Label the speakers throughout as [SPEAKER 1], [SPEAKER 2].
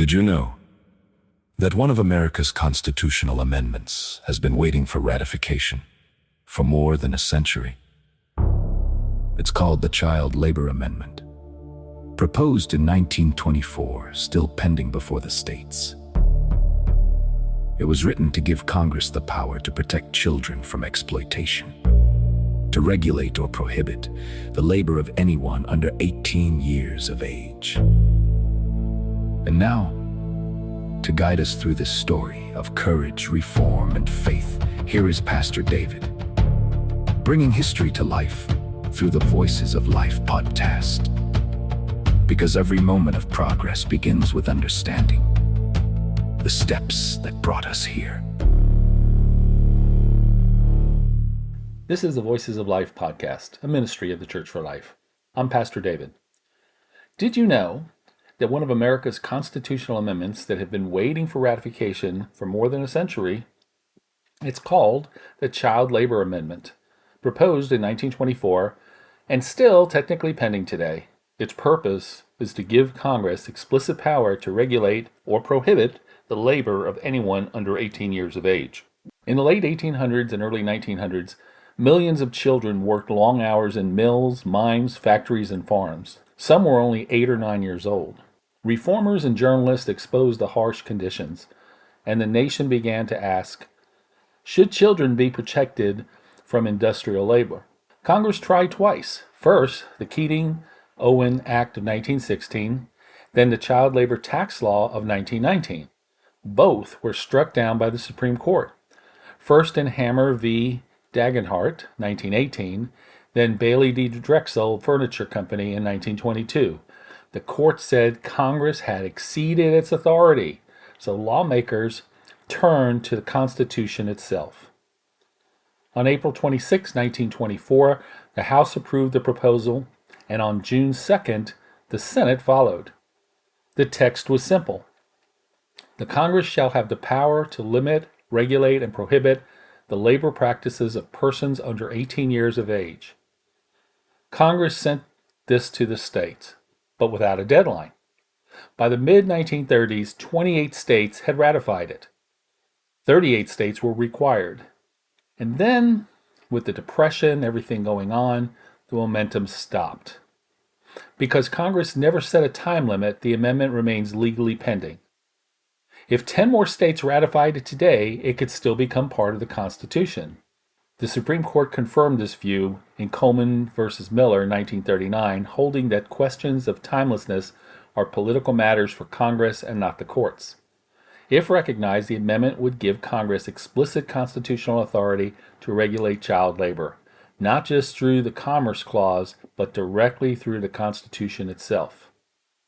[SPEAKER 1] Did you know that one of America's constitutional amendments has been waiting for ratification for more than a century? It's called the Child Labor Amendment, proposed in 1924, still pending before the states. It was written to give Congress the power to protect children from exploitation, to regulate or prohibit the labor of anyone under 18 years of age. And now, to guide us through this story of courage, reform, and faith, here is Pastor David, bringing history to life through the Voices of Life podcast. Because every moment of progress begins with understanding the steps that brought us here.
[SPEAKER 2] This is the Voices of Life podcast, a ministry of the Church for Life. I'm Pastor David. Did you know that one of America's constitutional amendments that have been waiting for ratification for more than a century, it's called the Child Labor Amendment, proposed in 1924 and still technically pending today. Its purpose is to give Congress explicit power to regulate or prohibit the labor of anyone under 18 years of age. In the late 1800s and early 1900s, millions of children worked long hours in mills, mines, factories, and farms. Some were only 8 or 9 years old. Reformers and journalists exposed the harsh conditions, and the nation began to ask, should children be protected from industrial labor? Congress tried twice. First, the Keating-Owen Act of 1916, then the Child Labor Tax Law of 1919. Both were struck down by the Supreme Court. First in Hammer v. Dagenhart, 1918, then Bailey v. Drexel Furniture Company in 1922. The court said Congress had exceeded its authority, so lawmakers turned to the Constitution itself. On April 26, 1924, the House approved the proposal, and on June 2nd, the Senate followed. The text was simple. The Congress shall have the power to limit, regulate, and prohibit the labor practices of persons under 18 years of age. Congress sent this to the states, but without a deadline. By the mid-1930s, 28 states had ratified it. 38 states were required. And then, with the Depression, everything going on, the momentum stopped. Because Congress never set a time limit, the amendment remains legally pending. If 10 more states ratified it today, it could still become part of the Constitution. The Supreme Court confirmed this view in Coleman v. Miller, 1939, holding that questions of timelessness are political matters for Congress and not the courts. If recognized, the amendment would give Congress explicit constitutional authority to regulate child labor, not just through the Commerce Clause, but directly through the Constitution itself.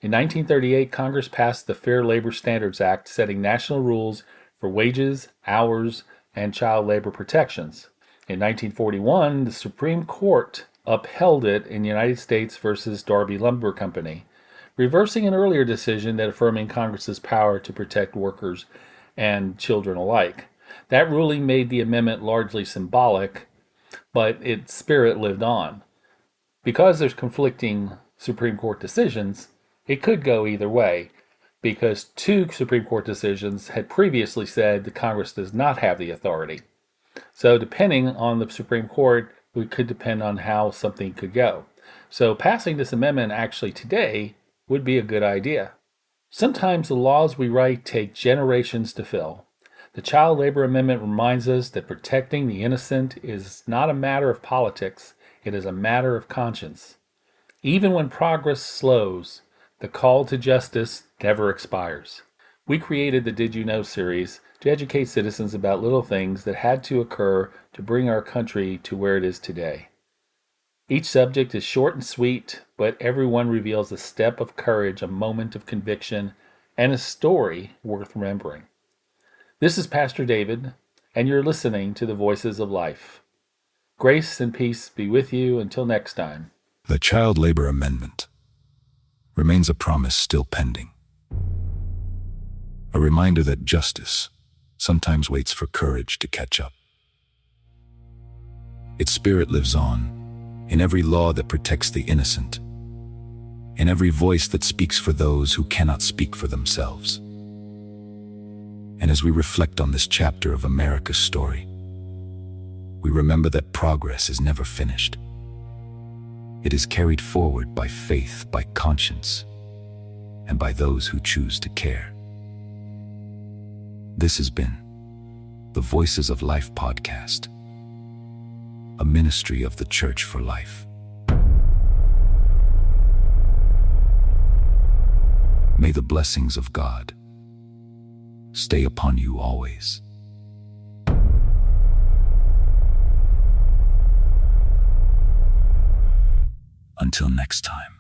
[SPEAKER 2] In 1938, Congress passed the Fair Labor Standards Act, setting national rules for wages, hours, and child labor protections. In 1941, the Supreme Court upheld it in United States v. Darby Lumber Company, reversing an earlier decision that affirming Congress's power to protect workers and children alike. That ruling made the amendment largely symbolic, but its spirit lived on. Because there's conflicting Supreme Court decisions, it could go either way, because 2 Supreme Court decisions had previously said that Congress does not have the authority. So depending on the Supreme Court, it could depend on how something could go. So passing this amendment actually today would be a good idea. Sometimes the laws we write take generations to fill. The Child Labor Amendment reminds us that protecting the innocent is not a matter of politics, it is a matter of conscience. Even when progress slows, the call to justice never expires. We created the Did You Know series to educate citizens about little things that had to occur to bring our country to where it is today. Each subject is short and sweet, but every one reveals a step of courage, a moment of conviction, and a story worth remembering. This is Pastor David, and you're listening to the Voices of Life. Grace and peace be with you until next time.
[SPEAKER 1] The Child Labor Amendment remains a promise still pending. A reminder that justice sometimes waits for courage to catch up. Its spirit lives on in every law that protects the innocent, in every voice that speaks for those who cannot speak for themselves. And as we reflect on this chapter of America's story, we remember that progress is never finished. It is carried forward by faith, by conscience, and by those who choose to care. This has been the Voices of Life podcast, a ministry of the Church for Life. May the blessings of God stay upon you always. Until next time.